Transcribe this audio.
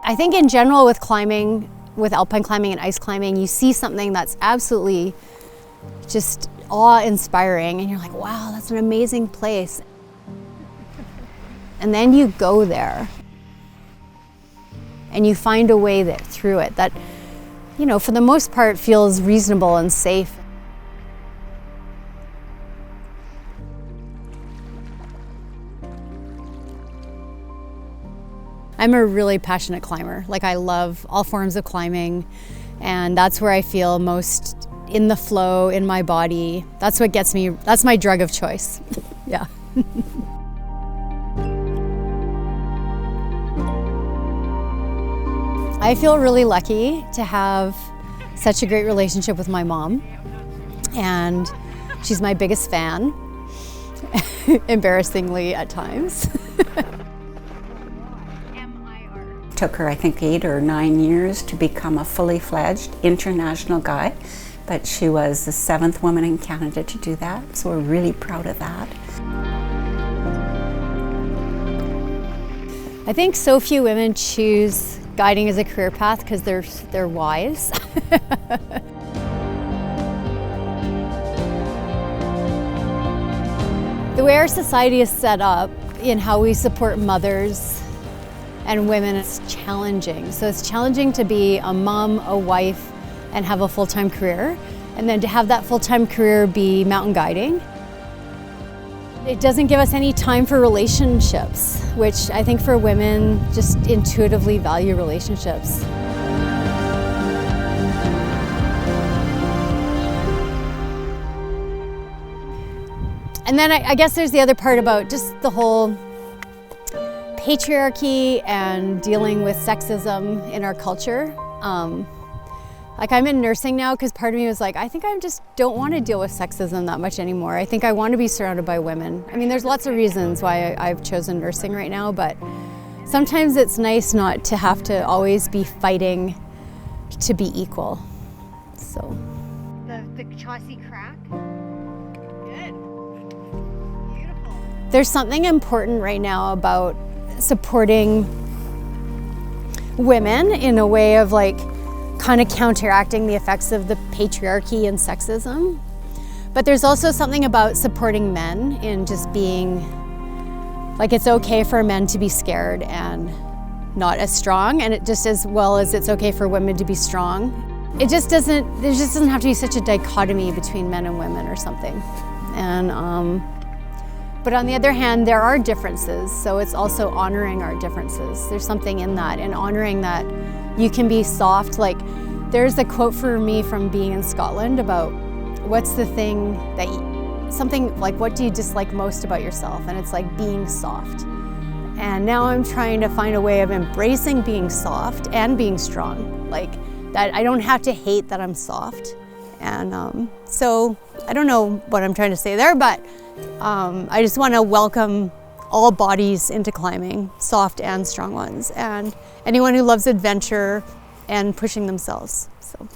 I think in general with climbing, with alpine climbing and ice climbing, you see something that's absolutely just awe-inspiring and you're like, wow, that's an amazing place. And then you go there and you find a way through it that, you know, for the most part feels reasonable and safe. I'm a really passionate climber. Like, I love all forms of climbing, and that's where I feel most in the flow in my body. That's what gets me, that's my drug of choice. Yeah. I feel really lucky to have such a great relationship with my mom, and she's my biggest fan, embarrassingly at times. Took her, I think, 8 or 9 years to become a fully fledged international guide, but she was the 7th woman in Canada to do that, so we're really proud of that. I think so few women choose guiding as a career path because they're wise. The way our society is set up in how we support mothers and women, it's challenging. So it's challenging to be a mom, a wife, and have a full-time career. And then to have that full-time career be mountain guiding. It doesn't give us any time for relationships, which I think for women just intuitively value relationships. And then I guess there's the other part about just the whole patriarchy and dealing with sexism in our culture. Like, I'm in nursing now because part of me was like, I think I just don't want to deal with sexism that much anymore. I think I want to be surrounded by women. I mean, there's lots of reasons why I've chosen nursing right now, but sometimes it's nice not to have to always be fighting to be equal. So. The chassis crack? Good. Beautiful. There's something important right now about supporting women in a way of like kind of counteracting the effects of the patriarchy and sexism. But there's also something about supporting men in just being like, it's okay for men to be scared and not as strong, and it just as well as it's okay for women to be strong. There just doesn't have to be such a dichotomy between men and women or something. And but on the other hand, there are differences, so it's also honoring our differences. There's something in that, and honoring that you can be soft. Like, there's a quote for me from being in Scotland about what's the thing that, something like, what do you dislike most about yourself? And it's like being soft. And now I'm trying to find a way of embracing being soft and being strong. Like, that I don't have to hate that I'm soft. And so I don't know what I'm trying to say there, but I just want to welcome all bodies into climbing, soft and strong ones, and anyone who loves adventure and pushing themselves. So.